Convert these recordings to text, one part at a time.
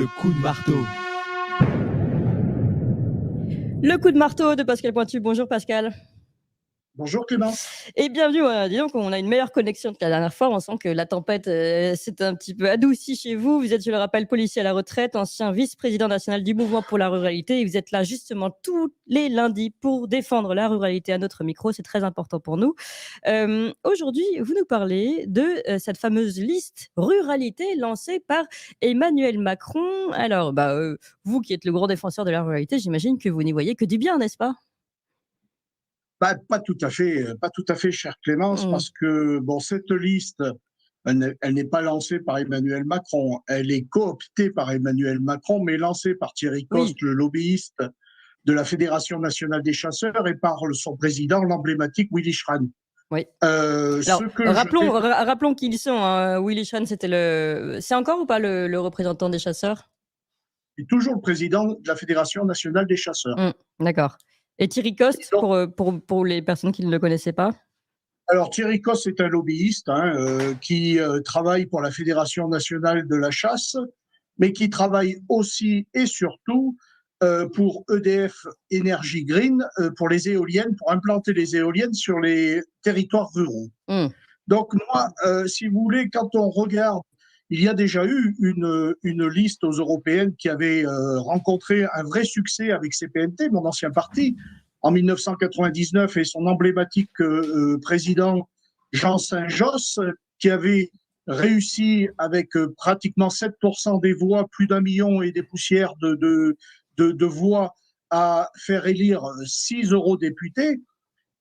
Le coup de marteau. Le coup de marteau de Pascal Pointu. Bonjour Pascal. Bonjour Clémence. Et bienvenue, dis donc on a une meilleure connexion que la dernière fois, on sent que la tempête s'est un petit peu adoucie chez vous. Vous êtes, je le rappelle, policier à la retraite, ancien vice-président national du mouvement pour la ruralité et vous êtes là justement tous les lundis pour défendre la ruralité à notre micro, c'est très important pour nous. Aujourd'hui, vous nous parlez de cette fameuse liste ruralité lancée par Emmanuel Macron. Alors, vous qui êtes le grand défenseur de la ruralité, j'imagine que vous n'y voyez que du bien, n'est-ce pas ? Pas tout à fait, chère Clémence, parce que cette liste, elle n'est pas lancée par Emmanuel Macron, elle est cooptée par Emmanuel Macron, mais lancée par Thierry Coste, le lobbyiste de la Fédération nationale des chasseurs, et par son président, l'emblématique Willy Schran. Oui. Alors, rappelons qui ils sont. Hein. Willy Schran, c'est encore ou pas le représentant des chasseurs ? C'est toujours le président de la Fédération nationale des chasseurs. D'accord. Et Thierry Coste, pour les personnes qui ne le connaissaient pas ? Alors Thierry Coste est un lobbyiste qui travaille pour la Fédération nationale de la chasse, mais qui travaille aussi et surtout pour EDF Energy Green, pour les éoliennes, pour implanter les éoliennes sur les territoires ruraux. Donc moi, si vous voulez, quand on regarde, il y a déjà eu une liste aux européennes qui avait rencontré un vrai succès avec CPNT, mon ancien parti, en 1999, et son emblématique président Jean Saint-Josse, qui avait réussi avec pratiquement 7% des voix, plus d'1 million et des poussières de voix, à faire élire 6 eurodéputés.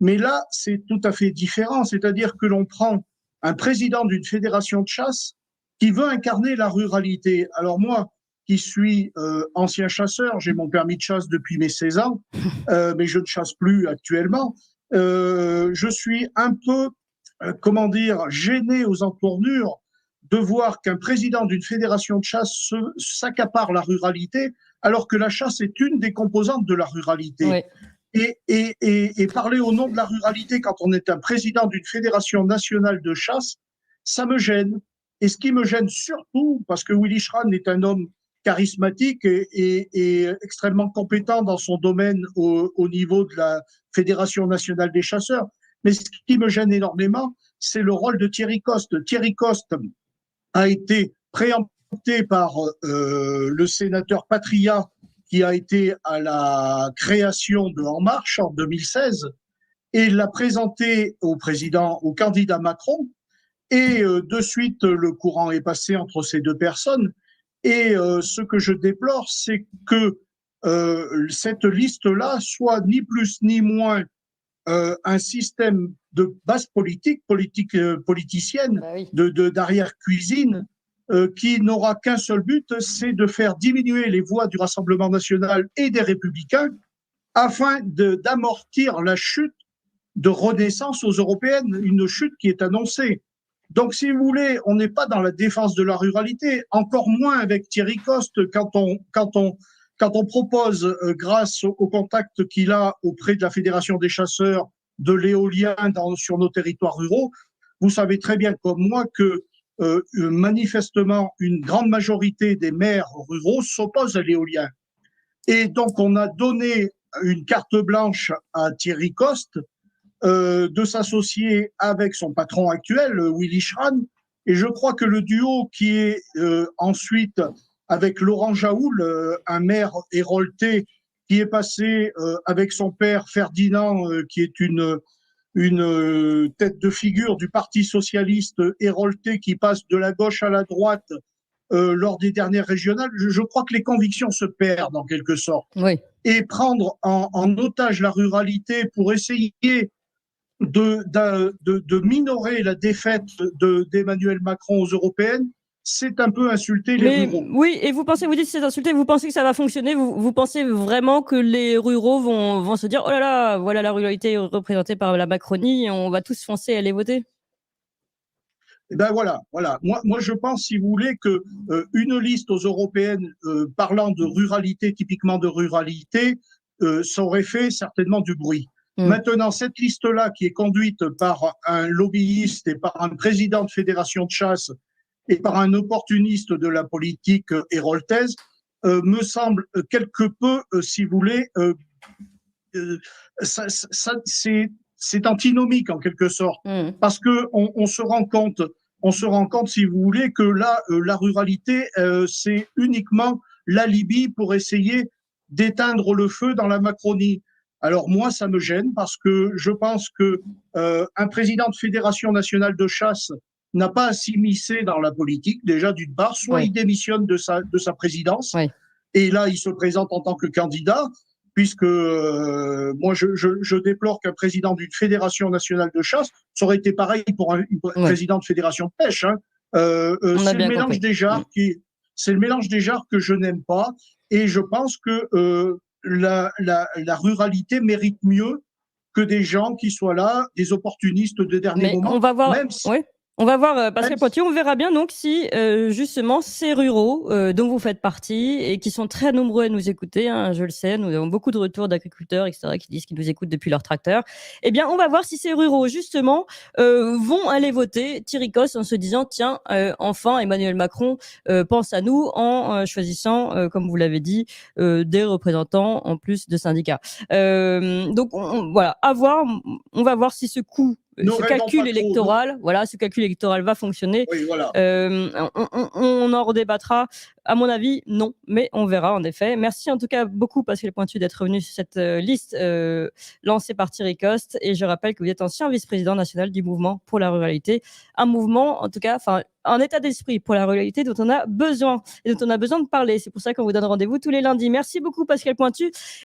Mais là, c'est tout à fait différent, c'est-à-dire que l'on prend un président d'une fédération de chasse qui veut incarner la ruralité. Alors moi, qui suis ancien chasseur, j'ai mon permis de chasse depuis mes 16 ans, mais je ne chasse plus actuellement. Je suis un peu, gêné aux entournures de voir qu'un président d'une fédération de chasse s'accapare la ruralité, alors que la chasse est une des composantes de la ruralité. Oui. Et parler au nom de la ruralité quand on est un président d'une fédération nationale de chasse, ça me gêne. Et ce qui me gêne surtout, parce que Willy Schran est un homme charismatique et extrêmement compétent dans son domaine au niveau de la Fédération nationale des chasseurs. Mais ce qui me gêne énormément, c'est le rôle de Thierry Coste. Thierry Coste a été préempté par le sénateur Patria, qui a été à la création de En Marche en 2016, et l'a présenté au candidat Macron. Et de suite, le courant est passé entre ces deux personnes. Et ce que je déplore, c'est que cette liste-là soit ni plus ni moins un système de base politicienne, d'arrière-cuisine, qui n'aura qu'un seul but, c'est de faire diminuer les voix du Rassemblement national et des Républicains afin d'amortir la chute de renaissance aux européennes, une chute qui est annoncée. Donc, si vous voulez, on n'est pas dans la défense de la ruralité, encore moins avec Thierry Coste quand on propose, grâce au contact qu'il a auprès de la Fédération des chasseurs, de l'éolien sur nos territoires ruraux. Vous savez très bien comme moi que manifestement, une grande majorité des maires ruraux s'opposent à l'éolien. Et donc, on a donné une carte blanche à Thierry Coste de s'associer avec son patron actuel, Willy Schran. Et je crois que le duo qui est ensuite avec Laurent Jaoul, un maire héroltais, qui est passé avec son père Ferdinand, qui est une tête de figure du Parti socialiste héroltais, qui passe de la gauche à la droite lors des dernières régionales, je crois que les convictions se perdent en quelque sorte. Oui. Et prendre en otage la ruralité pour essayer de minorer la défaite d'Emmanuel Macron aux européennes, c'est un peu insulter les ruraux. Oui, et vous dites que c'est insulté, vous pensez que ça va fonctionner, vous pensez vraiment que les ruraux vont se dire « Oh là là, voilà la ruralité représentée par la Macronie, on va tous foncer et aller voter ». Eh ben voilà. Moi, je pense, si vous voulez, que une liste aux européennes parlant de ruralité, typiquement de ruralité, ça aurait fait certainement du bruit. Maintenant, cette liste-là, qui est conduite par un lobbyiste et par un président de fédération de chasse et par un opportuniste de la politique héroltaise, me semble quelque peu, si vous voulez, c'est antinomique en quelque sorte, parce que on se rend compte, si vous voulez, que là, la ruralité, c'est uniquement l'alibi pour essayer d'éteindre le feu dans la Macronie. Alors moi, ça me gêne parce que je pense que un président de fédération nationale de chasse n'a pas à s'immiscer dans la politique. Déjà, d'une part, soit il démissionne de sa présidence, et là, il se présente en tant que candidat, puisque moi, je déplore qu'un président d'une fédération nationale de chasse, ça aurait été pareil pour un président de fédération de pêche. Hein. C'est le mélange des genres c'est le mélange des genres que je n'aime pas, et je pense que la ruralité mérite mieux que des gens qui soient là, des opportunistes de dernier moment. On va voir. On va voir, Pascal Pointu, on verra bien donc si justement ces ruraux dont vous faites partie et qui sont très nombreux à nous écouter, hein, je le sais, nous avons beaucoup de retours d'agriculteurs, etc., qui disent qu'ils nous écoutent depuis leur tracteur. Eh bien, on va voir si ces ruraux justement vont aller voter Thierry Coste en se disant tiens, enfin Emmanuel Macron pense à nous en choisissant, comme vous l'avez dit, des représentants en plus de syndicats. Donc voilà, à voir. On va voir si ce coup ce calcul électoral, ce calcul électoral va fonctionner. Oui, voilà. On en redébattra. À mon avis, non, mais on verra en effet. Merci en tout cas beaucoup Pascal Pointu d'être venu sur cette liste lancée par Thierry Coste. Et je rappelle que vous êtes ancien vice-président national du mouvement pour la ruralité, un mouvement, en tout cas, un état d'esprit pour la ruralité dont on a besoin et dont on a besoin de parler. C'est pour ça qu'on vous donne rendez-vous tous les lundis. Merci beaucoup Pascal Pointu.